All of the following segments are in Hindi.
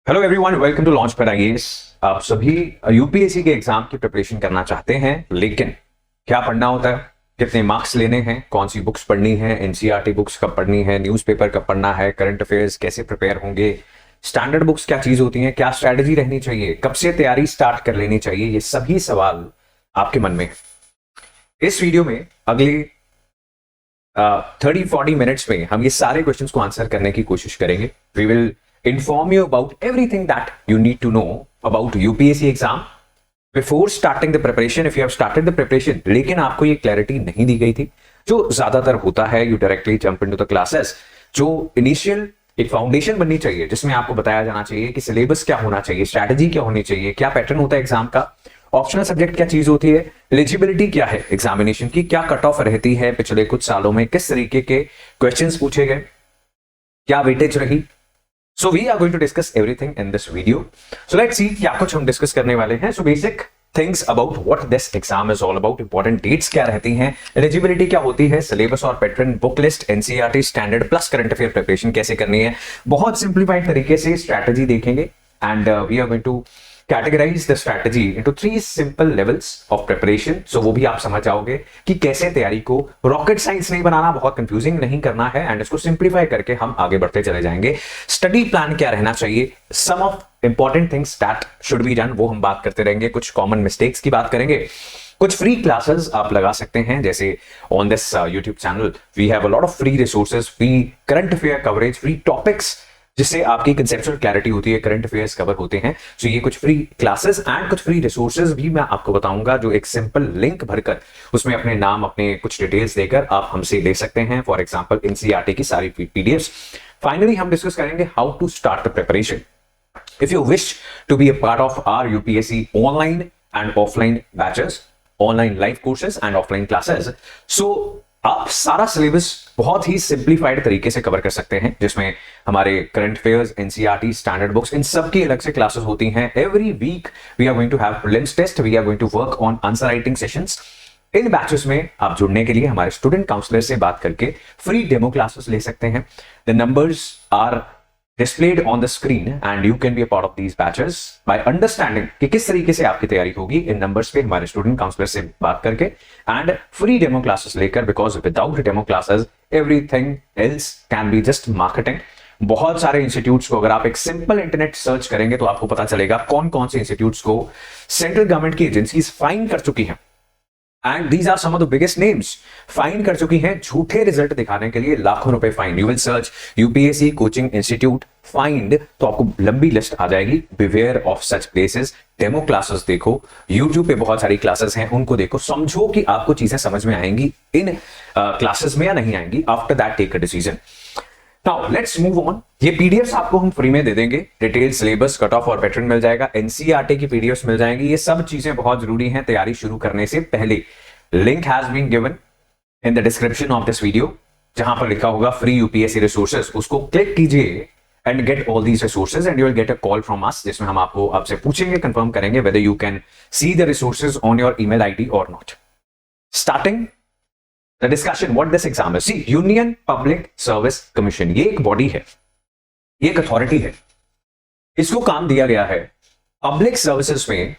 Hello everyone, welcome to launch pad IAS. आप सभी यूपीएससी के एग्जाम की प्रिपरेशन करना चाहते हैं, लेकिन क्या पढ़ना होता है, कितने मार्क्स लेने हैं, कौन सी बुक्स पढ़नी है, एनसीईआरटी बुक्स कब पढ़नी है, न्यूज़पेपर कब पढ़ना है, करंट अफेयर्स कैसे प्रिपेयर होंगे, स्टैंडर्ड बुक्स क्या चीज होती हैं, क्या स्ट्रैटेजी रहनी चाहिए, कब से तैयारी स्टार्ट कर लेनी चाहिए, ये सभी सवाल आपके मन में है। इस वीडियो में अगले 30-40 मिनट्स में हम ये सारे क्वेश्चंस को आंसर करने की कोशिश करेंगे। We will inform you about everything that you need to know about UPSC exam before starting the preparation. If you have started the preparation लेकिन आपको ये क्लैरिटी नहीं दी गई थी, जो ज्यादातर होता है, you directly jump into the classes। जो इनिशियल एक फाउंडेशन बननी चाहिए जिसमें आपको बताया जाना चाहिए कि सिलेबस क्या होना चाहिए, स्ट्रैटेजी क्या होनी चाहिए, क्या पैटर्न होता है एग्जाम का, ऑप्शनल सब्जेक्ट क्या चीज होती है, एलिजिबिलिटी क्या है एग्जामिनेशन की, क्या कट ऑफ रहती है पिछले कुछ सालों में, किस तरीके के क्वेश्चंस पूछे गए, क्या वेटेज रही। So we are going to discuss everything in this video. So let's see क्या कुछ हम डिस्कस करने वाले हैं। So basic things about what this exam is all about, important dates क्या रहती हैं, एलिजिबिलिटी क्या होती है, सिलेबस और pattern, book list, NCERT standard plus current affair preparation कैसे करनी है, बहुत सिंप्लीफाइड तरीके से स्ट्रैटेजी देखेंगे। And we are going to categorise the strategy into 3 simple levels of preparation. So वो भी आप समझ जाओगे कि कैसे तैयारी को रॉकेट साइंस नहीं बनाना, बहुत कंफ्यूजिंग नहीं करना है, एंड इसको सिंप्लीफाई करके हम आगे बढ़ते चले जाएंगे। स्टडी प्लान क्या रहना चाहिए, some of important things that should be done, वो हम बात करते रहेंगे। कुछ कॉमन मिस्टेक्स की बात करेंगे। कुछ फ्री क्लासेस आप लगा सकते हैं, जैसे on this YouTube channel we have a lot of free resources, free current affair coverage, free topics जिससे आपकी कंसेप्चुअल क्लैरिटी होती है, करंट अफेयर्स कवर होते हैं। सो ये कुछ फ्री क्लासेस एंड कुछ फ्री रिसोर्सेज भी मैं आपको बताऊंगा, जो एक सिंपल लिंक भरकर उसमें अपने नाम, अपने कुछ डिटेल्स देकर आप हमसे ले सकते हैं। फॉर एग्जांपल एनसीईआरटी की सारी पीडीएफ्स। फाइनली हम डिस्कस करेंगे how to start the preparation if you wish to be a part of our UPSC online and offline batches, online live courses and offline classes. So आप सारा सिलेबस बहुत ही सिंप्लीफाइड तरीके से कवर कर सकते हैं, जिसमें हमारे current affairs, NCERT, standard books, इन सब की अलग से क्लासेस होती हैं। Every week we are going to have prelims test, we are going to work on answer writing sessions. इन बैचेस में आप जुड़ने के लिए हमारे स्टूडेंट काउंसलर से बात करके फ्री डेमो क्लासेस ले सकते हैं। The numbers are displayed on the screen and you can be a part of these batches by understanding कि किस तरीके से आपकी तैयारी होगी इन नंबर्स पे हमारे स्टूडेंट काउंसलर से बात करके, एंड फ्री डेमो क्लासेस लेकर, because without demo classes everything else can be just marketing. बहुत सारे इंस्टीट्यूट्स को अगर आप एक सिंपल इंटरनेट सर्च करेंगे तो आपको पता चलेगा कौन कौन से इंस्टीट्यूट्स को सेंट्रल गवर्नमेंट की एजेंसीज फाइन कर चुकी हैं, and these are some of the biggest names. Fine कर चुकी हैं झूठे रिजल्ट दिखाने के लिए, लाखों रुपए fine. You will search UPSC coaching institute find तो आपको लंबी लिस्ट आ जाएगी। Beware of such places. Demo classes देखो, यूट्यूब पे बहुत सारी क्लासेस हैं, उनको देखो, समझो कि आपको चीजें समझ में आएंगी इन क्लासेस में या नहीं आएंगी। After that take a decision. Now let's move on. ये पीडीएफ्स आपको हम फ्री में दे देंगे, डिटेल, सिलेबस, कट ऑफ और पैटर्न मिल जाएगा, एनसीईआरटी की पीडीएफ्स मिल जाएंगी। ये सब चीजें बहुत जरूरी हैं तैयारी शुरू करने से पहले। Link has been given in the description of this video, जहां पर लिखा होगा फ्री यूपीएससी रिसोर्सेज, उसको क्लिक कीजिए and get all these resources and you will get a call from us, जिसमें हम आपसे पूछेंगे, कंफर्म करेंगे whether you can see the resources on your email ID or not. Starting the discussion what this exam is. See, Union Public Service Commission ये एक बॉडी है, ये एक अथॉरिटी है। इसको काम दिया गया है पब्लिक सर्विसेज में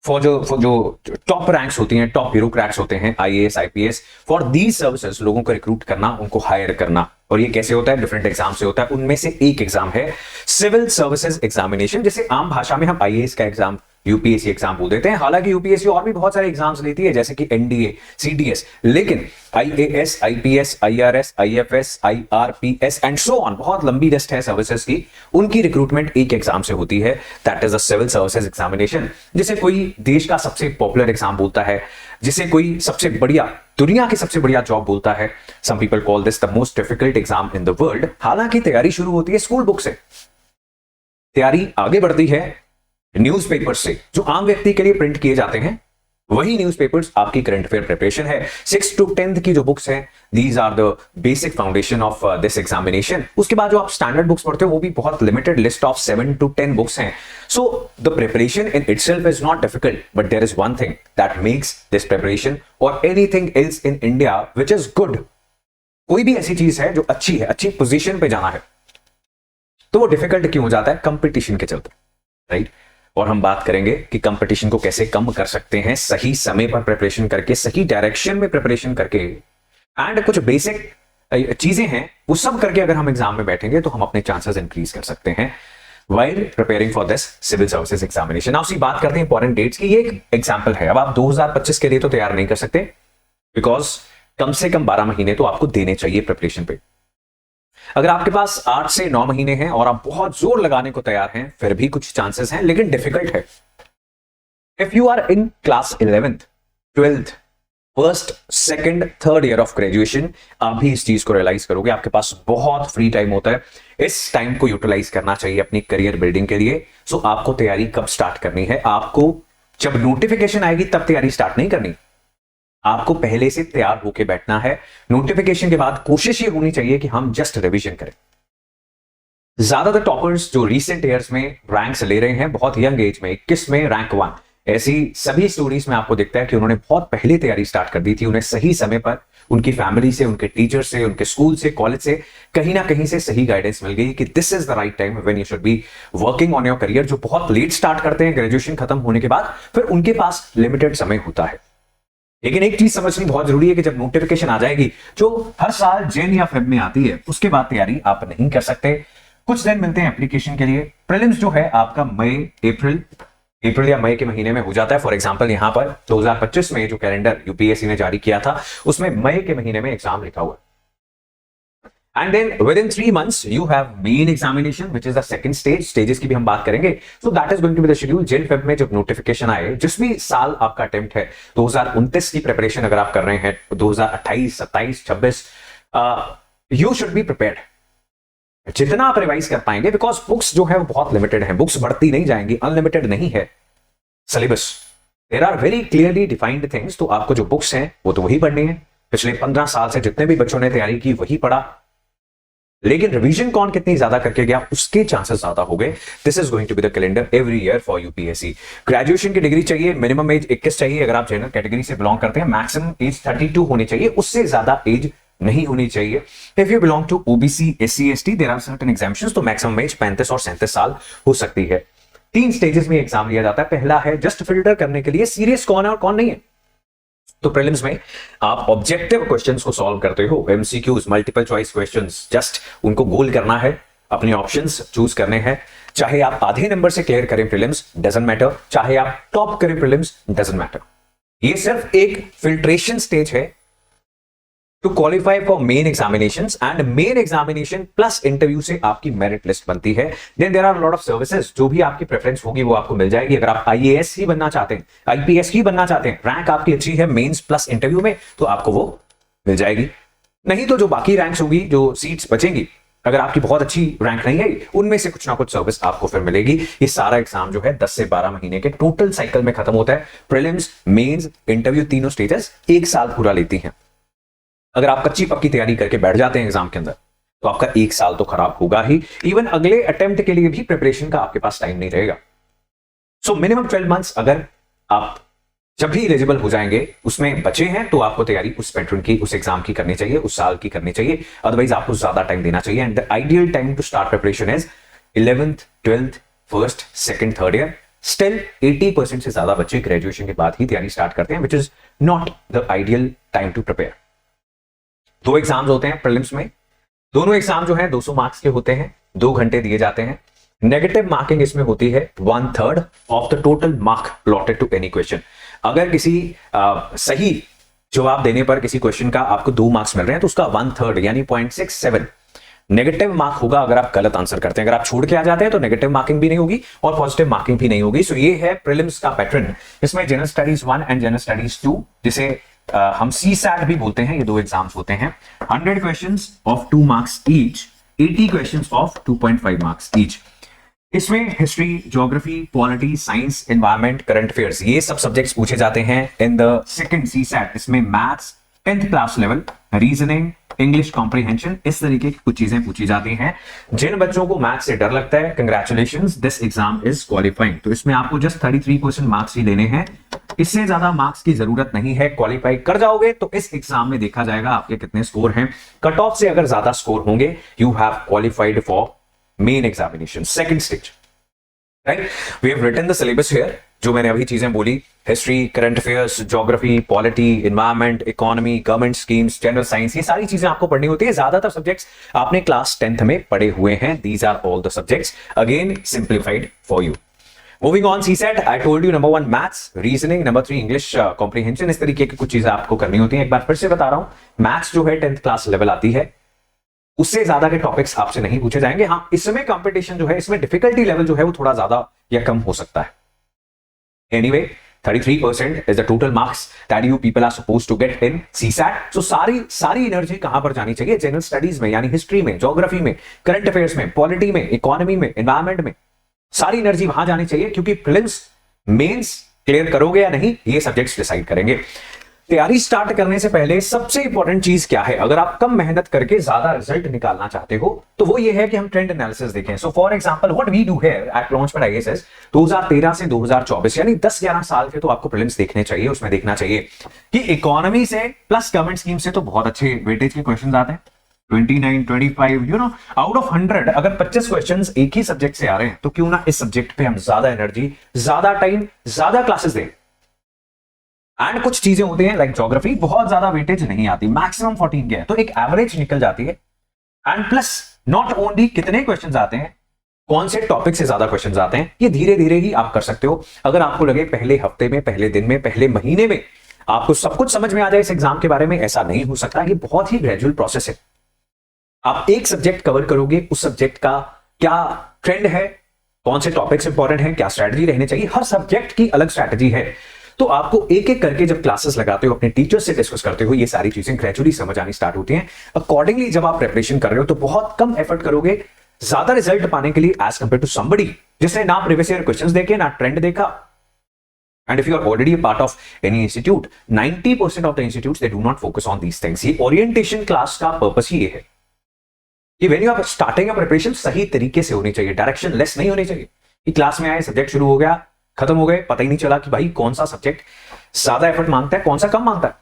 फॉर जो टॉप रैंक्स होती हैं, टॉप ब्यूरोक्रेट्स होते हैं, IAS, IPS, for these services लोगों को रिक्रूट करना, उनको हायर करना। और ये कैसे होता है, डिफरेंट एग्जाम से होता है। उनमें से एक एग्जाम है सिविल सर्विसेज एग्जामिनेशन, जिसे आम भाषा में हम आईएएस का एग्जाम, यूपीएससी एग्जाम बोल देते हैं। हालांकि यूपीएससी और भी बहुत सारे एग्जाम्स लेती है, जैसे कि एनडीए, सीडीएस, लेकिन IAS, IPS, IRS, IFS, IRPS and so on, बहुत लंबी लिस्ट है सर्विसेज की। उनकी रिक्रूटमेंट एक एग्जाम से होती है, that is the civil services examination, जिसे कोई देश का सबसे पॉपुलर एग्जाम बोलता है, जिसे कोई सबसे बढ़िया, दुनिया की सबसे बढ़िया जॉब बोलता है। Some people call this the most difficult exam in the world. हालांकि तैयारी शुरू होती है स्कूल बुक से, तैयारी आगे बढ़ती है न्यूज़पेपर से, जो आम व्यक्ति के लिए प्रिंट किए जाते हैं। वही न्यूज़पेपर्स आपकी करंट अफेयर प्रिपरेशन है। 6th to 10th की जो बुक्स हैं, these are the basic foundation of this examination. उसके बाद जो आप स्टैंडर्ड बुक्स पढ़ते हो वो भी बहुत limited list of 7 to 10 books हैं। So the preparation in itself is not difficult, but there is one thing that makes this preparation or anything else in India which is good. कोई भी ऐसी चीज है जो अच्छी है, अच्छी पोजीशन पे जाना है, तो वो डिफिकल्ट क्यों हो जाता है? कंपटीशन के चलते, राइट। और हम बात करेंगे कि कंपटीशन को कैसे कम कर सकते हैं, सही समय पर प्रिपरेशन करके, सही डायरेक्शन में प्रिपरेशन करके, एंड कुछ बेसिक चीजें हैं वो सब करके अगर हम एग्जाम में बैठेंगे तो हम अपने चांसेस इंक्रीज कर सकते हैं while preparing for this civil services examination. Now, बात करते हैं इंपॉर्टेंट डेट्स की। ये एक एग्जांपल है। अब आप 2025 के लिए तो तैयार नहीं कर सकते, बिकॉज कम से कम 12 महीने तो आपको देने चाहिए प्रिपरेशन पे। अगर आपके पास 8 से 9 महीने हैं और आप बहुत जोर लगाने को तैयार हैं, फिर भी कुछ चांसेस हैं, लेकिन डिफिकल्ट है। If you are in class 11th, 12th, first, second, third year of graduation, आप भी इस चीज को रियलाइज करोगे, आपके पास बहुत फ्री टाइम होता है। इस टाइम को यूटिलाइज करना चाहिए अपनी करियर बिल्डिंग के लिए। सो आपको तैयारी कब स्टार्ट करनी है? आपको जब नोटिफिकेशन आएगी तब तैयारी स्टार्ट नहीं करनी, आपको पहले से तैयार होकर बैठना है। नोटिफिकेशन के बाद कोशिश ये होनी चाहिए कि हम जस्ट रिवीजन करें। ज्यादातर टॉपर्स जो रिसेंट ईयर्स में रैंक्स ले रहे हैं, बहुत यंग एज में 21 में रैंक 1, ऐसी सभी स्टोरीज में आपको दिखता है कि उन्होंने बहुत पहले तैयारी स्टार्ट कर दी थी। उन्हें सही समय पर उनकी फैमिली से, उनके टीचर से, उनके स्कूल से, कॉलेज से कहीं ना कहीं से सही गाइडेंस मिल गई कि this is the right time when you should be working on your career. जो बहुत लेट स्टार्ट करते हैं ग्रेजुएशन खत्म होने के बाद, फिर उनके पास लिमिटेड समय होता है। लेकिन एक चीज समझनी बहुत जरूरी है कि जब नोटिफिकेशन आ जाएगी, जो हर साल जैन या फेब में आती है, उसके बाद तैयारी आप नहीं कर सकते। कुछ दिन मिलते हैं एप्लीकेशन के लिए। प्रीलिम्स जो है आपका अप्रैल या मई के महीने में हो जाता है। फॉर एग्जांपल यहां पर 2025 में जो कैलेंडर यूपीएससी ने जारी किया था, उसमें मई के महीने में एग्जाम लिखा हुआ है। And then within 3 months you have main examination which is the second stage. Stages की भी हम बात करेंगे। So that is going to be the schedule. Jan Feb में जब नोटिफिकेशन आए, जिस भी साल आपका अटेम्प्ट है, 2029 की प्रिपरेशन अगर आप कर रहे हैं, 2028, 27, 26, यू शुड बी प्रिपेयर्ड जितना आप रिवाइज कर पाएंगे, बिकॉज बुक्स जो है वो बहुत लिमिटेड है। बुक्स बढ़ती नहीं जाएंगी, अनलिमिटेड नहीं है syllabus. There are very clearly defined things. तो आपको जो बुक्स हैं वो तो वही पढ़नी है। पिछले 15 साल से जितने भी बच्चों ने तैयारी की वही पढ़ा, लेकिन रिवीजन कौन कितनी ज्यादा करके गया उसके चांसेस ज्यादा हो गए। This is going to be the calendar every year for UPSC. Graduation की डिग्री चाहिए, मिनिमम एज 21 चाहिए अगर आप जनरल कैटेगरी से बिलोंग करते हैं। मैक्सिमम एज 32 होनी चाहिए, उससे ज्यादा एज नहीं होनी चाहिए। If you belong to OBC, SC, ST, there are certain exemptions, तो मैक्सिमम एज 35 और 37 साल हो सकती है। 3 स्टेजेस में एग्जाम लिया जाता है। पहला है जस्ट फिल्टर करने के लिए सीरियस कौन है और कौन नहीं है। तो प्रीलिम्स में आप ऑब्जेक्टिव क्वेश्चंस को सॉल्व करते हो, MCQs, multiple choice questions, just उनको गोल करना है, अपने ऑप्शंस चूज करने हैं। चाहे आप आधे नंबर से क्लियर करें प्रीलिम्स, डजंट मैटर, चाहे आप टॉप करें प्रीलिम्स, डजंट मैटर। ये सिर्फ एक फिल्ट्रेशन स्टेज है to qualify for main examinations, and main examination plus interview से आपकी मेरिट लिस्ट बनती है। Then there are lot of services, जो भी आपकी प्रेफरेंस होगी वो आपको मिल जाएगी। अगर आप आईएएस ही बनना चाहते हैं, आईपीएस ही बनना चाहते हैं, रैंक आपकी अच्छी है मेंस प्लस इंटरव्यू में, तो आपको वो मिल जाएगी। नहीं तो जो बाकी रैंक्स होगी, जो सीट्स बचेंगी, अगर आपकी बहुत अच्छी रैंक नहीं आई, उनमें से कुछ ना कुछ सर्विस आपको फिर मिलेगी। ये सारा एग्जाम जो है 10 से 12 महीने के टोटल साइकिल में खत्म होता है। प्रीलिम्स, मेंस, इंटरव्यू, तीनों स्टेजेस 1 साल पूरा लेती हैं। अगर आप कच्ची पक्की तैयारी करके बैठ जाते हैं एग्जाम के अंदर, तो आपका 1 साल तो खराब होगा ही। इवन अगले अटेम्प्ट के लिए भी प्रिपरेशन का आपके पास टाइम नहीं रहेगा। सो मिनिमम 12 months अगर आप जब भी एलिजिबल हो जाएंगे उसमें बचे हैं, तो आपको तैयारी उस पैटर्न की, उस एग्जाम की करनी चाहिए, उस साल की करनी चाहिए। अदरवाइज आपको ज्यादा टाइम देना चाहिए। And the ideal time to start preparation is 11th, 12th, first, second, third year. Still 80% से ज्यादा बच्चे ग्रेजुएशन के बाद ही तैयारी स्टार्ट करते हैं, which is not the ideal time to prepare. 2 exams होते हैं प्रीलिम्स में। दोनों एग्जाम जो है 200 मार्क्स के होते हैं, 2 घंटे दिए जाते हैं। नेगेटिव मार्किंग इसमें होती है 1/3 of the total mark allotted to any question. अगर किसी सही जवाब देने पर किसी क्वेश्चन का आपको 2 मार्क्स मिल रहे हैं, तो उसका 1/3 यानी 0.67 नेगेटिव मार्क होगा अगर आप गलत आंसर करते हैं। अगर आप छोड़ के आ जाते हैं तो नेगेटिव मार्किंग भी नहीं होगी और पॉजिटिव मार्किंग भी नहीं होगी। सो ये है प्रीलिम्स का पैटर्न। इसमें general studies 1 and general studies 2, जिसे हम CSAT भी बोलते हैं, ये 2 एग्जाम्स होते हैं। 100 questions of 2 marks each, 80 questions of 2.5 marks each. इसमें history, geography, polity, science, environment, current affairs, ये सब सब्जेक्ट्स पूछे जाते हैं इन द सेकंड CSAT। इसमें maths 10th class level, reasoning, English comprehension, इस तरीके की कुछ चीजें पूछी जाती हैं। जिन बच्चों को मैथ्स से डर लगता है, congratulations, this exam is qualifying. तो इसमें आपको जस्ट 33% मार्क्स ही लेने हैं, इससे ज्यादा मार्क्स की जरूरत नहीं है। क्वालिफाई कर जाओगे तो इस एग्जाम में देखा जाएगा आपके कितने स्कोर हैं। कट ऑफ से अगर ज्यादा स्कोर होंगे, you have qualified for main examination, second stage, right? We have written the syllabus here, जो मैंने अभी चीजें बोली, history, current affairs, geography, polity, environment, economy, government schemes, general science, ये सारी चीजें आपको पढ़नी होती है। ज्यादातर सब्जेक्ट्स आपने क्लास 10th में पढ़े हुए हैं। These are all the subjects, again simplified for you. Moving on, CSAT, I told you, number 1 maths, reasoning, number 3 English comprehension, इस तरीके की कुछ चीजें आपको करनी होती हैं। एक बार फिर से बता रहा हूं, मैथ्स जो है 10th क्लास लेवल आती है, उससे ज्यादा के टॉपिक्स आपसे नहीं पूछे जाएंगे। हाँ, इसमें कंपटीशन जो है, इसमें डिफिकल्टी लेवल जो है वो थोड़ा ज्यादा या कम हो सकता है। Anyway, 33% is the total marks that you people are supposed to get in CSAT. So सारी एनर्जी कहां पर जानी चाहिए? जनरल स्टडीज में, यानी हिस्ट्री में, ज्योग्राफी में, करंट अफेयर्स में, पॉलिटी में, इकोनॉमी में, एनवायरमेंट में, सारी एनर्जी वहां जानी चाहिए, क्योंकि प्रीलिम्स, मेंस क्लियर करोगे या नहीं, ये सब्जेक्ट्स डिसाइड करेंगे। तैयारी स्टार्ट करने से पहले सबसे इंपॉर्टेंट चीज क्या है? अगर आप कम मेहनत करके ज्यादा रिजल्ट निकालना चाहते हो, तो वो ये है कि हम ट्रेंड एनालिसिस देखें। So for example, what we do here at launchpad IAS, 2013 से 2024 यानी 10-11 साल के तो आपको प्रीलिम्स देखने चाहिए। उसमें देखना चाहिए कि इकोनॉमी से प्लस गवर्नमेंट स्कीम से तो बहुत अच्छे वेटेज के क्वेश्चन आते हैं, 29, 25, यू नो, आउट ऑफ 100 अगर 25 क्वेश्चंस एक ही सब्जेक्ट से आ रहे हैं, तो क्यों ना इस सब्जेक्ट पे हम ज्यादा एनर्जी, ज्यादा टाइम, ज्यादा क्लासेस दें। एंड कुछ चीजें होती हैं लाइक ज्योग्राफी, बहुत ज्यादा वेटेज नहीं आती, मैक्सिमम 14 के है, तो एक एवरेज निकल जाती है। एंड प्लस नॉट ओनली कितने क्वेश्चंस आते हैं, कौन से टॉपिक से ज्यादा क्वेश्चंस आते हैं, ये धीरे धीरे ही आप कर सकते हो। अगर आपको लगे पहले हफ्ते में, पहले दिन में, पहले महीने में आपको सब कुछ समझ में आ जाए इस एग्जाम के बारे में, ऐसा नहीं हो सकता। ये बहुत ही ग्रेजुअल प्रोसेस है। आप एक सब्जेक्ट कवर करोगे, उस सब्जेक्ट का क्या ट्रेंड है, कौन से टॉपिक्स इंपॉर्टेंट हैं, क्या स्ट्रैटेजी रहनी चाहिए, हर सब्जेक्ट की अलग स्ट्रैटेजी है। तो आपको एक एक करके जब क्लासेस लगाते हो, अपने टीचर्स से डिस्कस करते हो, ये सारी चीजें ग्रेजुअली समझ आनी स्टार्ट होती हैं। अकॉर्डिंगली जब आप प्रिपरेशन कर रहे हो, तो बहुत कम एफर्ट करोगे ज्यादा रिजल्ट पाने के लिए, एज कंपेयर टू समबडी जिसने ना प्रीवियस ईयर क्वेश्चंस देखे, ना ट्रेंड देखा। And if you are already a part of any institute, 90% of the institutes they do not focus on these things. ये ओरिएंटेशन क्लास का पर्पस ही ये है कि when you are starting a preparation, सही तरीके से होनी चाहिए, डायरेक्शन लेस नहीं होनी चाहिए कि क्लास में आए, सब्जेक्ट शुरू हो गया, खत्म हो गए, पता ही नहीं चला कि भाई कौन सा सब्जेक्ट ज्यादा एफर्ट मांगता है, कौन सा कम मांगता है,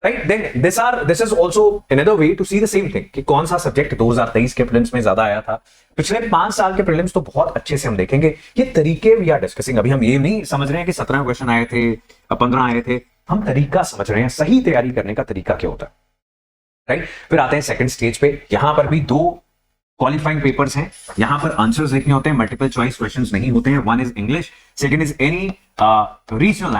right? Then this is also another way to see the same thing कि कौन सा सब्जेक्ट 2023 के प्रीलिम्स में ज्यादा आया था, पिछले 5 साल के प्रीलिम्स तो बहुत अच्छे से हम देखेंगे। ये तरीके वी आर डिस्कसिंग। अभी हम ये नहीं समझ रहे हैं कि 17 क्वेश्चन आए थे, 15 आए थे, हम तरीका समझ रहे हैं, सही तैयारी करने का तरीका क्या होता है, राइट? फिर आते हैं सेकंड स्टेज पे। यहां पर भी 2 क्वालिफाइंग पेपर्स हैं, यहां पर आंसर्स लिखने होते हैं, मल्टीपल चॉइस क्वेश्चंस नहीं होते हैं। One is English, second is any regional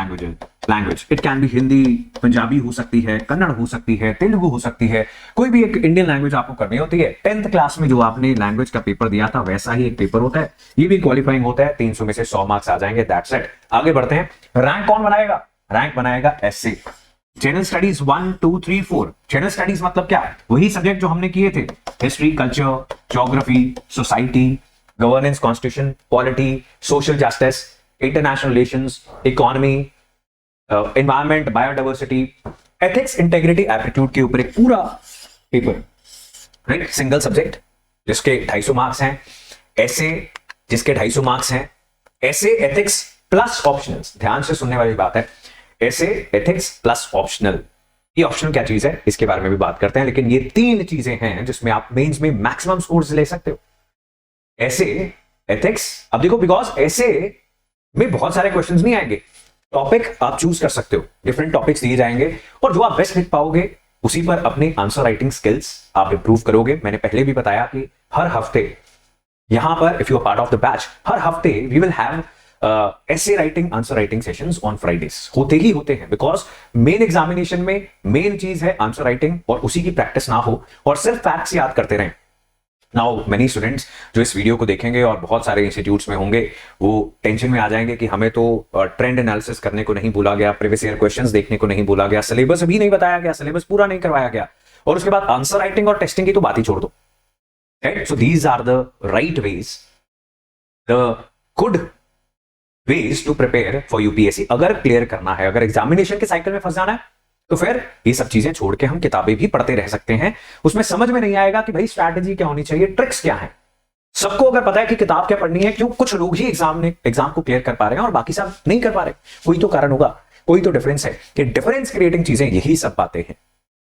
language. It can be Hindi, Punjabi हो सकती है, कन्नड़ हो सकती है, तेलुगु हो सकती है, कोई भी एक इंडियन लैंग्वेज आपको करनी होती है। 10th क्लास में जो आपने लैंग्वेज का पेपर दिया था, वैसा ही एक पेपर होता है, ये भी क्वालिफाइंग होता है। 300 में से 100 मार्क्स आ जाएंगे, दैट्स इट। आगे बढ़ते हैं। रैंक कौन बनाएगा? रैंक बनाएगा एसए। General studies 1, 2, 3, 4। जनरल स्टडीज मतलब क्या? वही सब्जेक्ट जो हमने किए थे, history, culture, geography, society, governance, constitution, polity, social justice, international relations, economy, environment, biodiversity, ethics, integrity, aptitude के ऊपर एक पूरा पेपर, राइट? सिंगल सब्जेक्ट जिसके 250 मार्क्स हैं, ऐसे जिसके 250 मार्क्स हैं, ऐसे, एथिक्स प्लस ऑप्शनल्स। ध्यान से सुनने वाली बात है, ऐसे, एथिक्स प्लस ऑप्शनल। ये ऑप्शनल क्या चीज है, इसके बारे में भी बात करते हैं, लेकिन ये 3 चीजें हैं जिसमें आप मेंस में मैक्सिमम स्कोर्स ले सकते हो। ऐसे, एथिक्स, अब देखो बिकॉज ऐसे में बहुत सारे क्वेश्चंस नहीं आएंगे, टॉपिक आप चूज कर सकते हो, डिफरेंट टॉपिक्स दिए जाएंगे, और जो आप बेस्ट लिख पाओगे उसी पर अपने आंसर राइटिंग स्किल्स आप इंप्रूव करोगे। मैंने पहले भी बताया कि हर हफ्ते यहां पर, if you are part of the batch, हर हफ्ते वी विल हैव ऐसे writing, answer writing sessions on Fridays होते ही होते हैं, बिकॉज मेन एग्जामिनेशन में मेन चीज है आंसर राइटिंग, और उसी की प्रैक्टिस ना हो और सिर्फ फैक्ट्स याद करते रहें। नाउ मेनी स्टूडेंट्स जो इस वीडियो को देखेंगे और बहुत सारे इंस्टीट्यूट्स में होंगे, वो टेंशन में आ जाएंगे कि हमें तो ट्रेंड एनालिसिस करने को नहीं बोला गया, प्रीवियस ईयर क्वेश्चंस देखने को नहीं बोला गया, सिलेबस भी नहीं बताया गया, सिलेबस पूरा नहीं करवाया गया, और उसके बाद आंसर राइटिंग और टेस्टिंग की तो बात ही छोड़ दो, right? So these are the right ways, the good ways to prepare for UPSC. अगर क्लियर करना है, अगर एग्जामिनेशन के साइकिल में फंस जाना है, तो फिर ये सब चीजें छोड़ के हम किताबें भी पढ़ते रह सकते हैं। उसमें समझ में नहीं आएगा कि भाई स्ट्रैटेजी क्या होनी चाहिए, ट्रिक्स क्या है। सबको अगर पता है कि किताब क्या पढ़नी है, क्यों कुछ लोग ही एग्जाम को क्लियर कर पा रहे हैं और बाकी सब नहीं कर पा रहे? कोई तो कारण होगा, कोई तो डिफरेंस है। कि डिफरेंस क्रिएटिंग चीजें यही सब बातें हैं।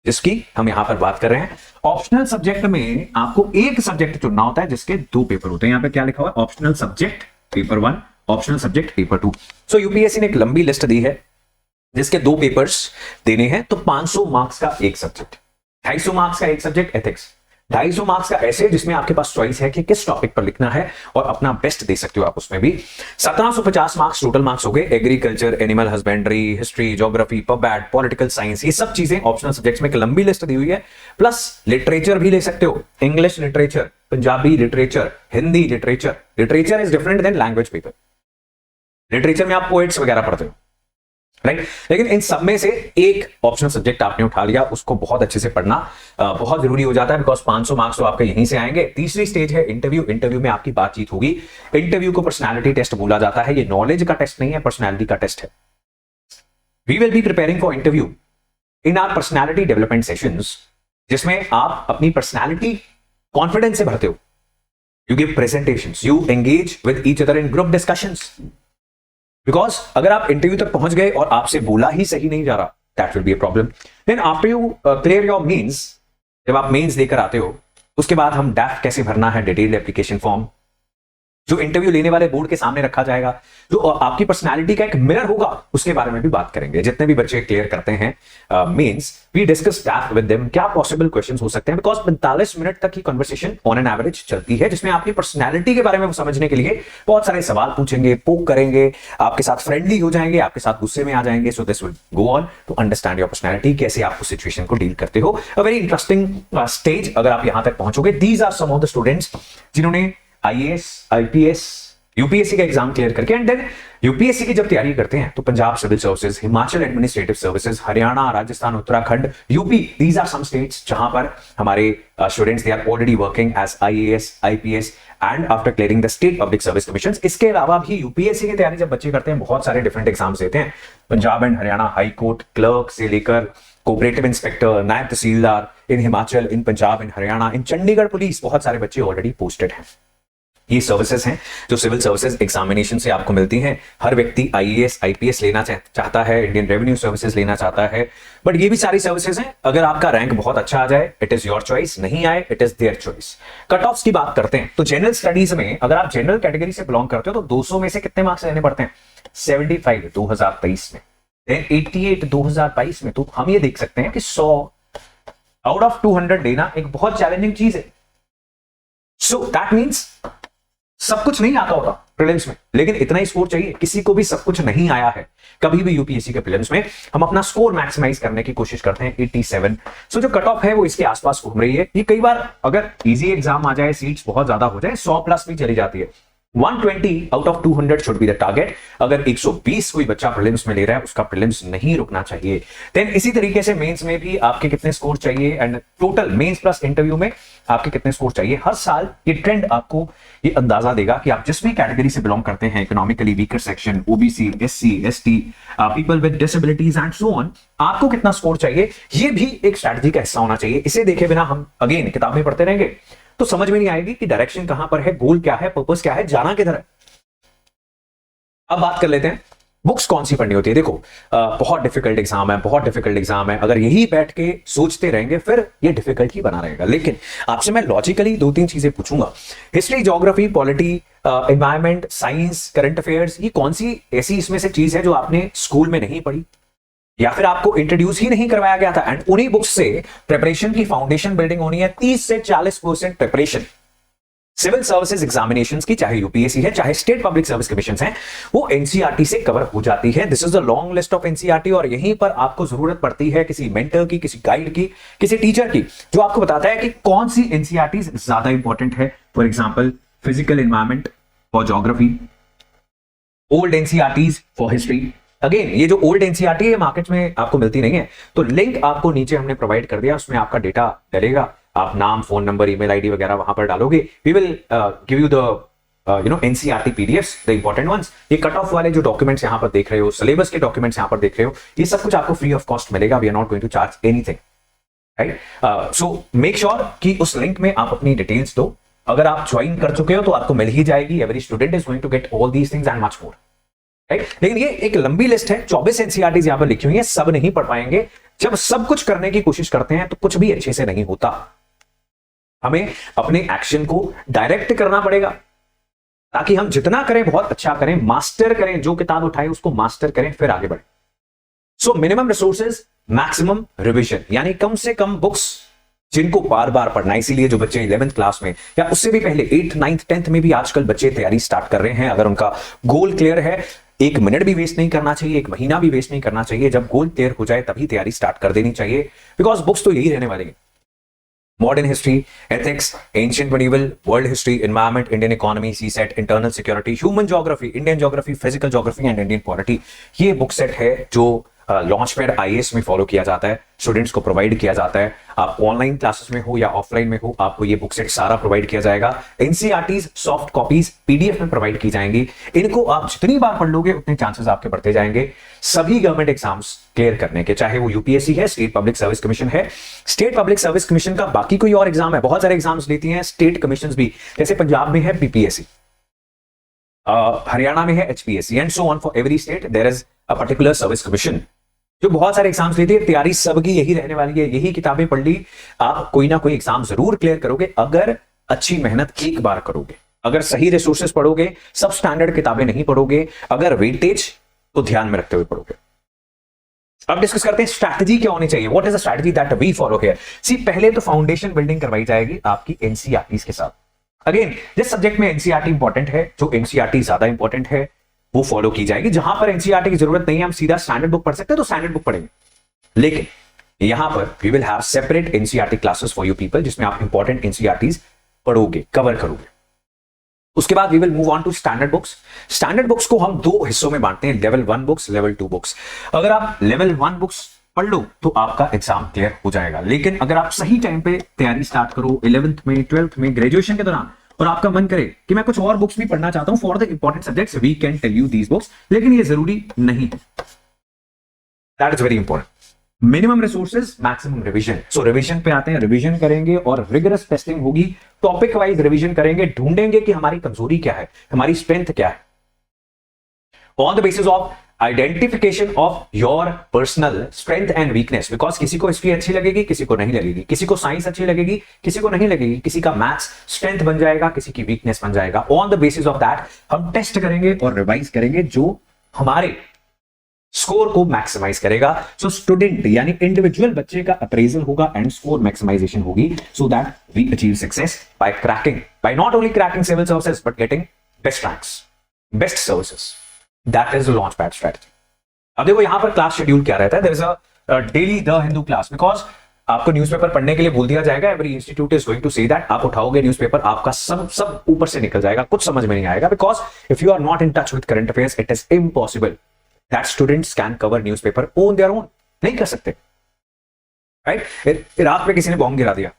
जिसकी हम यहां पर बात कर रहे हैं। ऑप्शनल सब्जेक्ट में आपको एक सब्जेक्ट चुनना होता है जिसके 2 पेपर होते हैं। यहां पे क्या लिखा हुआ है, optional subject paper 1, optional subject paper 2। सो यूपीएससी ने एक लंबी लिस्ट दी है जिसके 2 पेपर्स देने हैं, तो 500 मार्क्स का एक सब्जेक्ट, 250 मार्क्स का एक सब्जेक्ट एथिक्स, 250 मार्क्स का ऐसे जिसमें आपके पास चॉइस है कि किस टॉपिक पर लिखना है और अपना बेस्ट दे सकते हो आप उसमें भी। 1750 मार्क्स टोटल मार्क्स हो गए। Agriculture, animal husbandry, history, geography, पबैट, पॉलिटिकल साइंस, ये सब चीजें ऑप्शनल सब्जेक्ट्स में एक लंबी लिस्ट दी हुई है। प्लस लिटरेचर भी ले सकते हो, English literature, Punjabi literature, Hindi literature. Literature is different then language paper. Literature में आप पोएट्स वगैरह पढ़ते हो, राइट? लेकिन इन सब में से एक ऑप्शनल सब्जेक्ट आपने उठा लिया, उसको बहुत अच्छे से पढ़ना बहुत जरूरी हो जाता है, बिकॉज 500 मार्क्स तो आपके यहीं से आएंगे। तीसरी स्टेज है इंटरव्यू। इंटरव्यू में आपकी बातचीत होगी। इंटरव्यू को पर्सनालिटी टेस्ट बोला जाता है। ये नॉलेज का टेस्ट नहीं है, पर्सनालिटी का टेस्ट है। We will be preparing for interview in our personality development sessions, जिसमें आप अपनी पर्सनालिटी कॉन्फिडेंस से भरते हो। You give presentations, you engage with each other in group discussions. Because अगर आप इंटरव्यू तक पहुंच गए और आपसे बोला ही सही नहीं जा रहा, that will be a problem. Then after you clear your mains, जब आप मेंस देकर आते हो, उसके बाद हम डैफ कैसे भरना है, डिटेल्ड एप्लीकेशन फॉर्म, जो इंटरव्यू लेने वाले बोर्ड के सामने रखा जाएगा, जो आपकी पर्सनालिटी का एक मिरर होगा, उसके बारे में भी बात करेंगे। जितने भी बच्चे क्लियर करते हैं mains, we discuss that with them, क्या पॉसिबल क्वेश्चंस हो सकते हैं। बिकॉज 45 मिनट तक की कन्वर्सेशन ऑन एन एवरेज चलती है, जिसमें आपकी पर्सनालिटी के बारे में समझने के लिए बहुत सारे सवाल पूछेंगे, पोक करेंगे, आपके साथ फ्रेंडली हो जाएंगे, आपके साथ गुस्से में आ जाएंगे। So this will go on to understand your personality, कैसे आप उस सिचुएशन को डील करते हो। अ वेरी इंटरेस्टिंग स्टेज अगर आप यहां तक पहुंचोगे। These are some of the students जिन्होंने आईएएस, आईपीएस, यूपीएससी का एग्जाम क्लियर करके एंड देन यूपीएससी की जब तैयारी करते हैं तो Punjab civil services, Himachal administrative services, Haryana, Rajasthan, Uttarakhand, UP, these are some states जहां पर हमारे students they are already working as IAS, IPS and after clearing the state public service commission. इसके अलावा भी यूपीएससी की तैयारी जब बच्चे करते हैं, बहुत सारे डिफरेंट एग्जाम्स देते हैं। Punjab and Haryana high court clerk से लेकर कोऑपरेटिव इंस्पेक्टर, नायब तहसीलदार इन हिमाचल, इन पंजाब, इन हरियाणा, इन चंडीगढ़ पुलिस, बहुत सारे बच्चे ऑलरेडी पोस्टेड हैं। ये सर्विसेज हैं जो सिविल सर्विसेज एग्जामिनेशन से आपको मिलती हैं। हर व्यक्ति आईएएस, आईपीएस लेना चाहता है, इंडियन रेवेन्यू सर्विसेज लेना चाहता है, बट ये भी सारी सर्विसेज हैं। अगर आपका रैंक बहुत अच्छा आ जाए, इट इज योर चॉइस, नहीं आए, it is their choice. Cut offs की बात करते हैं तो जनरल स्टडीज में अगर आप जनरल कैटेगरी से बिलोंग करते हो तो 200 में से कितने मार्क्स लेने पड़ते हैं? 75 2023 में, देन 88 2022 में। तो हम ये देख सकते हैं कि 100 आउट ऑफ 200 लेना एक बहुत चैलेंजिंग चीज है। सो दैट मीन्स सब कुछ नहीं आता होता प्रीलिम्स में, लेकिन इतना ही स्कोर चाहिए। किसी को भी सब कुछ नहीं आया है कभी भी यूपीएससी के प्रीलिम्स में। हम अपना स्कोर मैक्सिमाइज करने की कोशिश करते हैं 87। सो जो कट ऑफ है वो इसके आसपास घूम रही है। ये कई बार अगर इजी एग्जाम आ जाए, सीट्स बहुत ज्यादा हो जाए, 100 प्लस भी चली जाती है। 120 out of 200 should be the target. अगर 120 कोई बच्चा प्रीलिम्स में ले रहा है, उसका प्रीलिम्स नहीं रुकना चाहिए। देन इसी तरीके से मेंस में भी आपके कितने स्कोर चाहिए and total mains plus interview में आपके कितने स्कोर चाहिए। हर साल ये ट्रेंड आपको ये अंदाजा देगा कि आप जिस भी कैटेगरी से बिलोंग करते हैं, economically weaker section, OBC, SC, ST, people with disabilities and so on, आपको कितना स्कोर चाहिए, ये भी एक स्ट्रैटेजी का हिस्सा होना चाहिए। इसे देखे बिना हम अगेन किताबें पढ़ते रहेंगे तो समझ में नहीं आएगी कि डायरेक्शन कहां पर है, गोल क्या है, पर्पस क्या है, जाना किधर है। अब बात कर लेते हैं बुक्स कौन सी पढ़नी होती है। देखो बहुत डिफिकल्ट एग्जाम है, बहुत डिफिकल्ट एग्जाम है। अगर यही बैठ के सोचते रहेंगे फिर ये डिफिकल्ट ही बना रहेगा। लेकिन आपसे मैं लॉजिकली 2-3 चीजें पूछूंगा। History, geography, polity, environment, science, current affairs, ये कौन सी ऐसी इसमें से चीज है जो आपने स्कूल में नहीं पढ़ी या फिर आपको इंट्रोड्यूस ही नहीं करवाया गया था। एंड उन्हीं बुक्स से प्रिपरेशन की फाउंडेशन बिल्डिंग होनी है। 30 से 40% प्रिपरेशन सिविल सर्विसेज एग्जामिनेशंस की, चाहे यूपीएससी है, चाहे स्टेट पब्लिक सर्विस कमीशन है, वो एनसीईआरटी से कवर हो जाती है। This is the long list of NCERT. और यहीं पर आपको जरूरत पड़ती है किसी मेंटर की, किसी गाइड की, किसी टीचर की, जो आपको बताता है कि कौन सी एनसीईआरटी ज्यादा इंपॉर्टेंट है। For example physical environment for geography, old NCERTs for history. Again ये जो ओल्ड एनसीईआरटी है मार्केट में आपको मिलती नहीं है, तो लिंक आपको नीचे हमने प्रोवाइड कर दिया, उसमें आपका डेटा डलेगा। आप नाम, फोन नंबर, ईमेल आईडी वगैरह वहां पर डालोगे। We will give you the NCERT PDFs, the important ones. ये कट ऑफ वाले जो डॉक्यूमेंट्स यहां पर देख रहे हो, सिलेबस के डॉक्यूमेंट्स यहां पर देख रहे हो, ये सब कुछ आपको फ्री ऑफ कॉस्ट मिलेगा। We are not going to charge anything, right? So make sure कि उस लिंक में आप अपनी डिटेल्स दो। अगर आप ज्वाइन कर चुके हो तो आपको मिल ही जाएगी। Every student is going to get all these things and much more, right? लेकिन ये एक लंबी लिस्ट है, 24 एनसीईआरटीज यहां पर लिखी हुई है, सब नहीं पढ़ पाएंगे। जब सब कुछ करने की कोशिश करते हैं तो कुछ भी अच्छे से नहीं होता। हमें अपने एक्शन को डायरेक्ट करना पड़ेगा ताकि हम जितना करें बहुत अच्छा करें, मास्टर करें, जो किताब उठाए उसको मास्टर करें, फिर आगे बढ़े। So minimum resources, maximum revision, यानी कम से कम बुक्स जिनको बार बार पढ़ना। इसीलिए जो बच्चे 11th क्लास में या उससे भी पहले 8th 9th 10th में भी आजकल बच्चे तैयारी स्टार्ट कर रहे हैं, अगर उनका गोल क्लियर है, 1 मिनट भी वेस्ट नहीं करना चाहिए, 1 महीना भी वेस्ट नहीं करना चाहिए। जब गोल क्लियर हो जाए तभी तैयारी स्टार्ट कर देनी चाहिए, बिकॉज बुक्स तो यही रहने वाली है। Modern history, ethics, ancient medieval, world history, environment, Indian economy, CSAT, internal security, human geography, Indian geography, physical geography and Indian polity, ये बुक सेट है जो लॉन्च पैड आईएएस में फॉलो किया जाता है, स्टूडेंट्स को प्रोवाइड किया जाता है। आप ऑनलाइन क्लासेस में हो या ऑफलाइन में हो, आपको ये बुक सेट सारा प्रोवाइड किया जाएगा। एनसीईआरटीज सॉफ्ट कॉपीज पीडीएफ में प्रोवाइड की जाएंगी। इनको आप जितनी बार पढ़ लोगे उतने चांसेस आपके बढ़ते जाएंगे सभी गवर्नमेंट एग्जाम्स क्लियर करने के, चाहे वो यूपीएससी है, स्टेट पब्लिक सर्विस कमीशन है। स्टेट पब्लिक सर्विस कमीशन का बाकी कोई और एग्जाम है, बहुत सारे एग्जाम्स लेती हैं स्टेट कमीशन भी, जैसे पंजाब में है बीपीएससी, हरियाणा में है HPSC, and so on. For every state there is a particular service commission जो बहुत सारे एग्जाम्स लेती है। तैयारी सबकी यही रहने वाली है, यही किताबें पढ़ ली, आप कोई ना कोई एग्जाम जरूर क्लियर करोगे अगर अच्छी मेहनत एक बार करोगे, अगर सही रिसोर्सेज पढ़ोगे, सब स्टैंडर्ड किताबें नहीं पढ़ोगे, अगर वेटेज को ध्यान में रखते हुए पढ़ोगे। अब डिस्कस करते हैं स्ट्रैटेजी क्या होनी चाहिए, what is the strategy that we follow here. See, पहले तो फाउंडेशन बिल्डिंग करवाई जाएगी आपकी एनसीईआरटी के साथ। अगेन, जिस सब्जेक्ट में एनसीईआरटी इंपॉर्टेंट है, जो एनसीईआरटी ज्यादा इंपॉर्टेंट है, वो फॉलो की जाएगी। जहां पर एनसीईआरटी की जरूरत नहीं है, हम सीधा स्टैंडर्ड बुक पढ़ सकते हैं तो स्टैंडर्ड बुक पढ़ेंगे, लेकिन यहां पर we will have separate NCERT classes for you people, जिसमें आप इंपॉर्टेंट एनसीईआरटीज पढ़ोगे, कवर करोगे। उसके बाद we will move on to standard books. Standard books को हम 2 हिस्सों में बांटते हैं, लेवल 1 बुक्स, लेवल 2 बुक्स। अगर आप लेवल 1 बुक्स पढ़ लो तो आपका एग्जाम क्लियर हो जाएगा, लेकिन अगर आप सही टाइम पे तैयारी स्टार्ट करो 11th में, 12th में, ग्रेजुएशन के दौरान, और आपका मन करे कि मैं कुछ और बुक्स भी पढ़ना चाहता हूं for the important subjects, we can tell you these books, लेकिन ये जरूरी नहीं है। That is very important. Minimum resources, maximum revision. So revision पे आते हैं, रिवीजन करेंगे और रिगरस टेस्टिंग होगी, टॉपिक वाइज रिवीजन करेंगे, ढूंढेंगे कि हमारी कमजोरी क्या है, हमारी स्ट्रेंथ क्या है, on the basis of identification of your personal strength and weakness. Because किसी को हिस्ट्री अच्छी लगेगी, किसी को नहीं लगेगी, किसी को साइंस अच्छी लगेगी, किसी को नहीं लगेगी, किसी का मैथ्स स्ट्रेंथ बन जाएगा, किसी की वीकनेस बन जाएगा। On the basis of that हम टेस्ट करेंगे और रिवाइज करेंगे जो हमारे स्कोर को मैक्सिमाइज करेगा। सो स्टूडेंट यानी इंडिविजुअल बच्चे का अप्रेजल होगा एंड स्कोर मैक्सिमाइजेशन होगी, so that we achieve success by cracking, by not only cracking civil services but getting best ranks, best services. That is the launchpad strategy. अब देखो यहां पर क्लास शेड्यूल क्या रहता है, there is a daily the Hindu class, because आपको न्यूज़पेपर पढ़ने के लिए बोल दिया जाएगा। Every institute is going to say that. आप उठाओगे न्यूज़पेपर, आपका सब ऊपर से निकल जाएगा, कुछ समझ में नहीं आएगा, because if you are not in touch with current affairs it is impossible that students can cover newspaper on their own, नहीं कर सकते, राइट। इराक पे किसी ने बॉम्ब गिरा दिया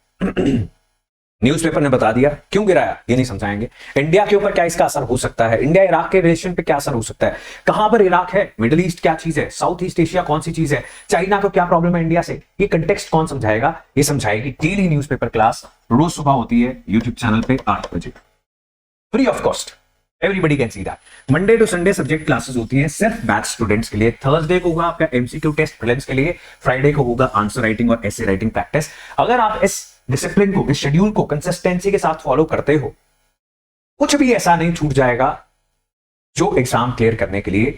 न्यूज़पेपर ने बता दिया, क्यों गिराया ये नहीं समझाएंगे। इंडिया के ऊपर क्या इसका असर हो सकता है, इंडिया इराक के रिलेशन पे क्या असर हो सकता है, कहां पर इराक है, मिडिल ईस्ट क्या चीज है, साउथ ईस्ट एशिया कौन सी चीज है, चाइना को क्या प्रॉब्लम है इंडिया से, ये कंटेक्स्ट कौन समझाएगा, ये समझाएगी डेली न्यूज़पेपर क्लास, रोज सुबह होती है यूट्यूब चैनल पे 8 बजे, free of cost, everybody can see that. Monday to Sunday subject classes होती हैं सिर्फ मैथ स्टूडेंट्स के लिए। थर्सडे को होगा आपका एमसीक्यू टेस्ट प्रीलिम्स के लिए, फ्राइडे को होगा आंसर राइटिंग और एसे राइटिंग प्रैक्टिस। अगर आप इस डिसिप्लिन को, इस शेड्यूल को कंसिस्टेंसी के साथ फॉलो करते हो, कुछ भी ऐसा नहीं छूट जाएगा जो एग्जाम क्लियर करने के लिए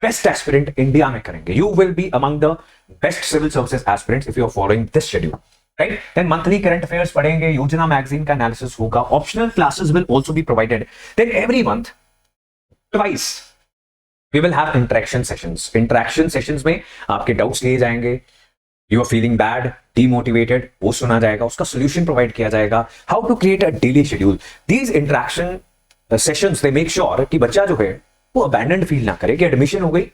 बेस्ट एस्पिरेंट इंडिया में करेंगे। You will be among the best civil services aspirants if you are following this schedule, right. Then monthly current affairs पढ़ेंगे, योजना मैगजीन का एनालिसिस होगा, optional classes will also be provided. Then every month twice we will have interaction sessions. Interaction sessions में आपके डाउट्स लिए जाएंगे, you are feeling bad, demotivated, वो सुना जाएगा, उसका सोल्यूशन प्रोवाइड किया जाएगा, how to create a daily schedule. These interaction sessions they make sure कि बच्चा जो है वो अबैंडन्ड फील ना करे कि एडमिशन हो गई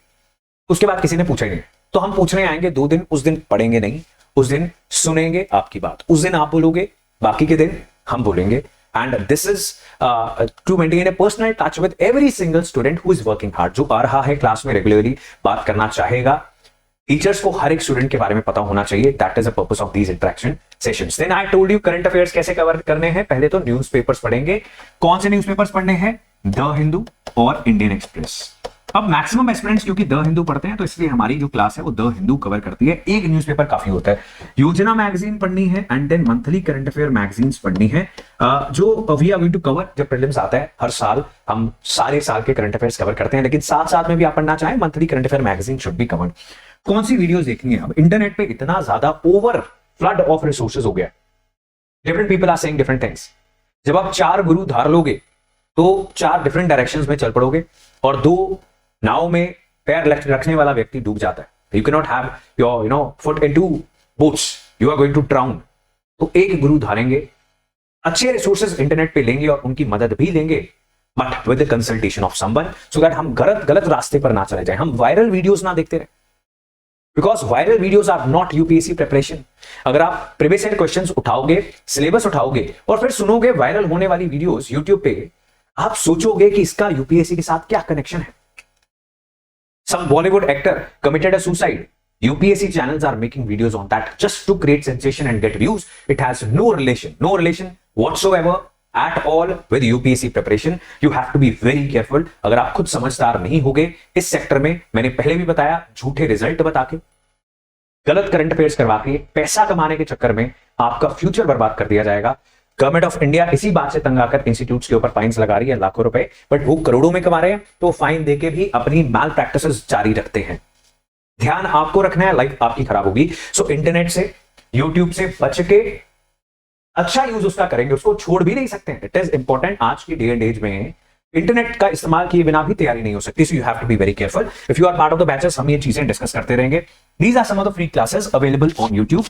उसके बाद किसी ने पूछा ही नहीं, तो हम पूछने आएंगे 2 दिन, उस दिन पढ़ेंगे नहीं, उस दिन सुनेंगे आपकी बात, उस दिन आप बोलोगे, बाकी के दिन हम बोलेंगे। And this is to maintain a personal touch with every single student who is working hard, जो आ रहा है क्लास में रेगुलरली बात करना चाहेगा। टीचर्स को हर एक स्टूडेंट के बारे में पता होना चाहिए, that is the purpose of these interaction sessions. Then I told you current affairs कैसे कवर करने हैं। पहले तो न्यूज़पेपर्स पढ़ेंगे। कौन से न्यूज़पेपर्स पढ़ने हैं? द हिंदू और इंडियन एक्सप्रेस। अब मैक्सिमम एस्पिरेंट्स क्योंकि द हिंदू पढ़ते हैं, तो इसलिए हमारी जो क्लास है वो द हिंदू कवर करती है। एक न्यूज़पेपर काफी होता है। योजना मैगजीन पढ़नी है and then monthly current affair magazines पढ़नी है, जो we are going to cover. जब प्रीलिम्स आता है हर साल हम सारे साल के करंट अफेयर्स कवर करते हैं, लेकिन साथ साथ में भी आप पढ़ना चाहें monthly current affair magazine should be covered. कौन सी वीडियोस देखनी है? अब इंटरनेट पे इतना ज्यादा ओवर फ्लड ऑफ रिसोर्सेज हो गया, different people are saying different things. जब आप 4 गुरु धार लोगे तो 4 डिफरेंट डायरेक्शंस में चल पड़ोगे और 2 नाव में पैर रखने वाला व्यक्ति डूब जाता है। You can not have your foot into boats, you are going to drown. तो एक गुरु धारेंगे, अच्छे रिसोर्सेज इंटरनेट पे लेंगे और उनकी मदद भी लेंगे, but with the consultation of someone, so that हम गलत रास्ते पर ना चले जाए, हम वायरल वीडियोस ना देखते रहे। Because viral videos are not UPSC preparation. अगर आप प्रीवियस ईयर क्वेश्चंस उठाओगे, सिलेबस उठाओगे और फिर सुनोगे वायरल होने वाली वीडियोस यूट्यूब पे, आप सोचोगे कि इसका यूपीएससी के साथ क्या कनेक्शन है। Some Bollywood actor committed a suicide, UPSC channels are making videos on that just to create sensation and get views. It has no relation whatsoever at all with UPSC preparation. You have to be very careful. अगर आप खुद समझदार नहीं होगे इस सेक्टर में, मैंने पहले भी बताया, झूठे रिजल्ट बता के, गलत करंट अफेयर्स करवा के, पैसा कमाने के चक्कर में आपका फ्यूचर बर्बाद कर दिया जाएगा। गवर्नमेंट ऑफ इंडिया इसी बात से तंग आकर इंस्टीट्यूट्स के ऊपर फाइन्स लगा रही है लाखों रुपए, बट वो करोड़ों में कमा रहे हैं, तो फाइन देके भी अपनी मैल प्रैक्टिसेस जारी रखते हैं। ध्यान आपको रखना है, लाइफ आपकी खराब होगी। सो इंटरनेट से, यूट्यूब से बच के अच्छा यूज उसका करेंगे, उसको छोड़ भी नहीं सकते हैं। It is important. आज की डे एंड एज में इंटरनेट का इस्तेमाल किए बिना भी तैयारी नहीं हो सकती। So you have to be very careful. If you are part of the batches, हम ये चीजें डिस्कस करते रहेंगे। These are some of the free classes available on YouTube.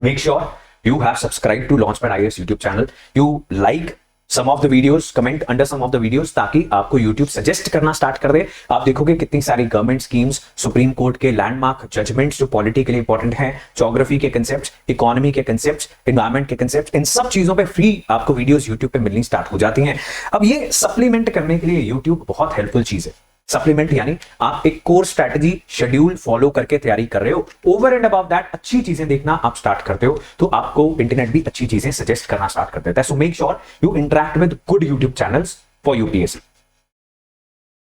Make sure you have subscribed to Launchpad IAS YouTube channel. You like some of the videos, comment under some of the videos, ताकि आपको YouTube सजेस्ट करना स्टार्ट कर दे। आप देखोगे कितनी सारी गवर्नमेंट स्कीम्स, सुप्रीम कोर्ट के लैंडमार्क जजमेंट्स जो पॉलिटी के लिए इंपॉर्टेंट हैं, ज्योग्राफी के कंसेप्ट, इकोनॉमी के कंसेप्ट, एनवायरमेंट के कंसेप्ट, इन सब चीजों पे फ्री आपको वीडियोस YouTube पे मिलनी स्टार्ट हो जाती हैं। अब ये सप्लीमेंट करने के लिए YouTube बहुत हेल्पफुल चीज है। सप्लीमेंट यानी आप एक कोर्स स्ट्रैटेजी शेड्यूल फॉलो करके तैयारी कर रहे हो, ओवर एंड अबव दैट अच्छी चीजें देखना आप स्टार्ट करते हो, तो आपको इंटरनेट भी अच्छी चीजें सजेस्ट करना स्टार्ट कर देता है। सो make sure you interact with good YouTube channels for UPSC,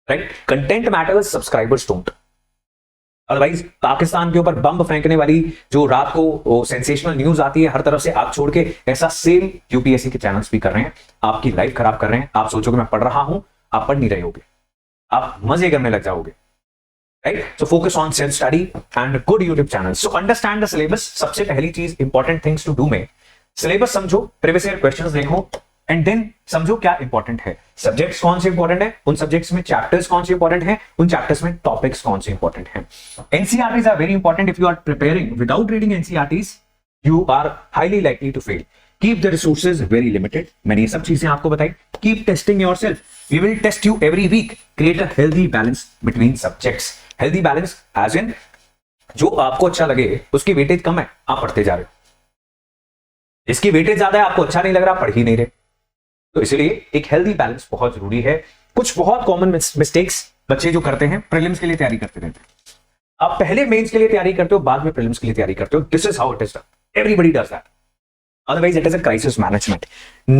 right? Content matters, subscribers don't. Otherwise Pakistan के ऊपर बम फेंकने वाली जो रात को सेंसेशनल न्यूज आती है हर तरफ से, आप छोड़ के ऐसा सेम यूपीएससी के चैनल्स भी कर रहे हैं, आपकी लाइफ खराब कर रहे हैं। आप सोचोगे मैं पढ़ रहा हूं, आप पढ़ नहीं रहे होगे, आप मजे करने लग जाओगे, right? So focus on self study and good YouTube channel. So understand the syllabus. सबसे पहली चीज इंपॉर्टेंट थिंग्स टू डू में, सिलेबस समझो, प्रीवियस ईयर क्वेश्चंस देखो एंड देन समझो क्या इंपॉर्टेंट है, सब्जेक्ट्स कौन से इंपॉर्टेंट है, उन सब्जेक्ट्स में चैप्टर्स कौन से इंपॉर्टेंट है, उन चैप्टर्स में टॉपिक्स कौन से इंपॉर्टेंट है। NCERTs are very important. If you are preparing without reading NCERTs, you are highly likely to fail. Keep the resources very limited. मैंने ये सब चीजें आपको बताई। Keep testing yourself. We will test you every week. Create a healthy balance between subjects. Healthy balance as in जो आपको अच्छा लगे उसकी वेटेज कम है, आप पढ़ते जा रहे हो। इसकी वेटेज ज्यादा है, आपको अच्छा नहीं लग रहा, पढ़ ही नहीं रहे। तो इसलिए एक हेल्दी बैलेंस बहुत जरूरी है। कुछ बहुत कॉमन मिस्टेक्स बच्चे जो करते हैं, प्रीलिम्स के लिए तैयारी करते रहते हैं। आप पहले मेंस के लिए तैयारी करते हो, बाद में प्रीलिम्स के लिए तैयारी करते हो। This is how it is done. Everybody does that. Otherwise, it is a crisis management.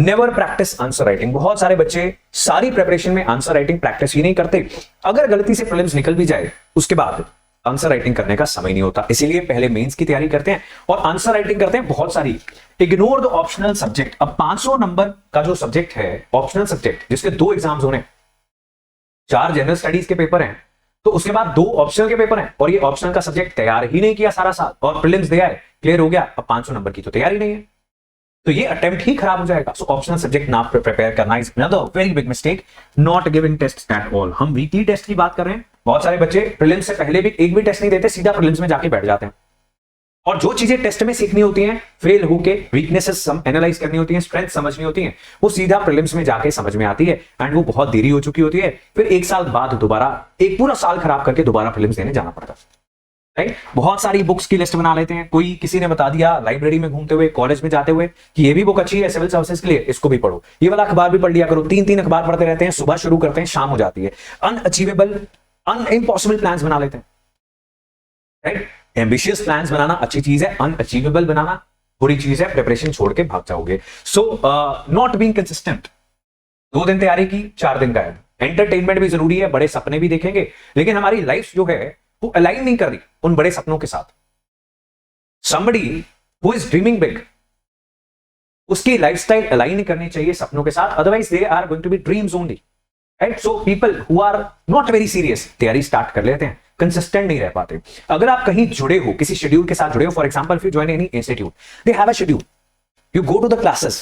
Never practice answer writing. बहुत सारे बच्चे सारी प्रिपरेशन में आंसर राइटिंग प्रैक्टिस ही नहीं करते। अगर गलती से प्रीलिम्स निकल भी जाए, उसके बाद आंसर राइटिंग करने का समय नहीं होता। इसीलिए पहले मेंस की तैयारी करते हैं और आंसर राइटिंग करते हैं बहुत सारी। Ignore the optional subject. अब 500 नंबर का जो सब्जेक्ट है, ऑप्शनल सब्जेक्ट, जिसके 2 एग्जाम्स होने, 4 जनरल स्टडीज के पेपर हैं, तो उसके बाद 2 ऑप्शनल के पेपर हैं, और ये ऑप्शनल का सब्जेक्ट तैयार ही नहीं किया सारा साल, और प्रीलिम्स दे आए, क्लियर हो गया। अब 500 नंबर की तो तैयारी नहीं है, तो ये अटेम्प्ट ही खराब हो जाएगा। सो ऑप्शनल सब्जेक्ट ना प्रिपेयर करना is another very big mistake. Not giving test at all. हम वीकली टेस्ट की बात कर रहे हैं। बहुत सारे बच्चे प्रीलिम्स से पहले भी एक भी टेस्ट नहीं देते, सीधा प्रीलिम्स में जाके बैठ जाते हैं। और जो चीजें टेस्ट में सीखनी होती हैं, फेल होके वीकनेसेस एनालाइज करनी होती हैं, स्ट्रेंथ समझनी होती हैं, वो सीधा प्रीलिम्स में जाके समझ में आती है, एंड वो बहुत देरी हो चुकी होती है। फिर 1 साल बाद दोबारा, एक पूरा साल खराब करके दोबारा प्रीलिम्स देने जाना पड़ता है, राइट? बहुत सारी बुक्स की लिस्ट बना लेते हैं। कोई किसी ने बता दिया लाइब्रेरी में घूमते हुए, कॉलेज में जाते हुए, कि ये भी बुक अच्छी है सिविल सर्विसेज के लिए, इसको भी पढ़ो। ये वाला अखबार भी पढ़ लिया करो। 3-3 अखबार पढ़ते रहते हैं, सुबह शुरू करते हैं, शाम हो जाती है। अनअचीवेबल, इम्पॉसिबल प्लान्स बना लेते हैं, राइट? एम्बिशियस प्लान्स बनाना अच्छी चीज है, अनअचीवेबल बनाना बुरी चीज है। प्रिपरेशन छोड़ के भाग जाओगे। So not being consistent. 2 दिन तैयारी की, 4 दिन गायब। एंटरटेनमेंट भी जरूरी है, बड़े सपने भी देखेंगे, लेकिन हमारी लाइफ जो है वो अलाइन नहीं कर रही उन बड़े सपनों के साथ। somebody who is dreaming big, उसकी लाइफस्टाइल अलाइन करनी चाहिए सपनों के साथ, otherwise they are going to be dreams only, right? So people who are not very serious, तैयारी स्टार्ट कर लेते हैं, कंसिस्टेंट नहीं रह पाते। अगर आप कहीं जुड़े हो, किसी शेड्यूल के साथ जुड़े हो, for example if you join any institute, they have a schedule, you go to the classes,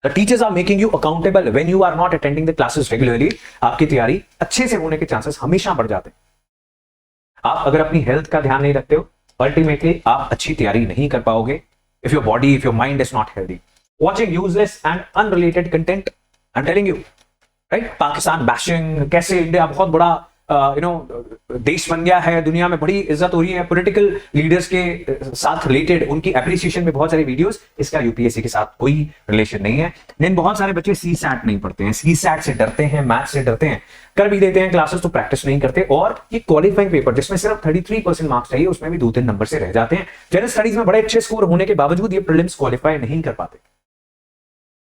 the teachers are making you accountable, when you are not attending the classes regularly, आपकी तैयारी अच्छे से होने के चांसेस हमेशा बढ़ जाते हैं। आप अगर अपनी हेल्थ का ध्यान नहीं रखते हो, अल्टीमेटली आप अच्छी तैयारी नहीं कर पाओगे। if your body, if your mind is not healthy, watching useless and unrelated content, I'm telling you, right? Pakistan bashing, कैसे इंडिया बहुत बड़ा देश बन गया है, दुनिया में बड़ी इज्जत हो रही है, पॉलिटिकल लीडर्स के साथ रिलेटेड उनकी एप्रिसिएशन में बहुत सारी वीडियोस, इसका यूपीएससी के साथ कोई रिलेशन नहीं है। लेकिन बहुत सारे बच्चे सी सैट नहीं पढ़ते हैं, सी सैट से डरते हैं, मैथ से डरते हैं, कर भी देते हैं क्लासेस तो प्रैक्टिस नहीं करते, और ये क्वालिफाइंग पेपर जिसमें सिर्फ 33% मार्क्स चाहिए, उसमें भी 2-3 नंबर से रह जाते हैं। जनरल स्टडीज में बड़े अच्छे स्कोर होने के बावजूद ये प्रीलिम्स क्वालिफाई नहीं कर पाते,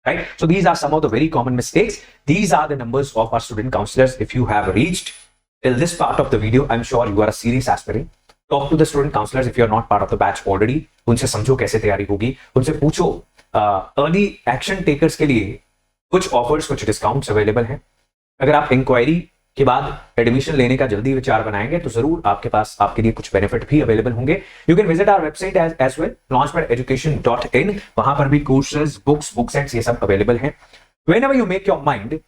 right? So these are some of the very common mistakes. These are the numbers of our student counselors. If you have reached till this part of the video, I'm sure you are a serious aspirant. Talk to the student counselors if you are not part of the batch already. उनसे समझो कैसे तैयारी होगी, उनसे पूछो अर्ली एक्शन टेकर्स के लिए कुछ ऑफर्स, कुछ डिस्काउंट्स अवेलेबल हैं। अगर आप इंक्वायरी के बाद एडमिशन लेने का जल्दी विचार बनाएंगे तो जरूर आपके पास आपके लिए कुछ बेनिफिट भी अवेलेबल होंगे। You can visit our website as well, launchpadeducation.in, वहां पर भी कोर्सेज, बुक सेट्स ये सब अवेलेबल हैं। Whenever you make your mind,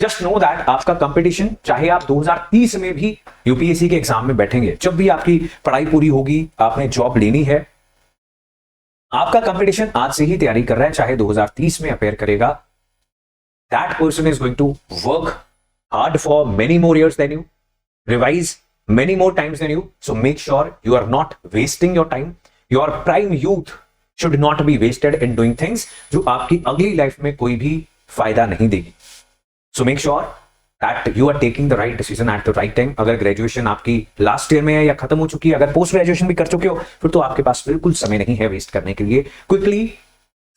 just know that आपका कंपटीशन, चाहे आप 2030 में भी यूपीएससी के एग्जाम में बैठेंगे, जब भी आपकी पढ़ाई पूरी होगी, आपने जॉब लेनी है, आपका कंपटीशन आज से ही तैयारी कर रहा है, चाहे 2030 में अपेयर करेगा, that person is going to work hard for many more years than you, revise many more times than you. So make sure you are not wasting your time. Your prime youth should not be wasted in doing things जो आपकी अगली लाइफ में कोई भी फायदा नहीं देगी। So make sure that you are taking the right decision at the right time. अगर ग्रेजुएशन आपकी लास्ट ईयर में है या खत्म हो चुकी है, अगर पोस्ट ग्रेजुएशन भी कर चुके हो, फिर तो आपके पास बिल्कुल समय नहीं है वेस्ट करने के लिए। Quickly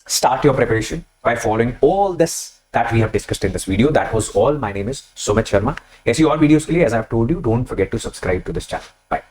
start your preparation by following all this that we have discussed in this video. That was all. My name is Sumit Sharma. ऐसी और वीडियोस के लिए, as I have told you, don't forget to subscribe to this channel. Bye.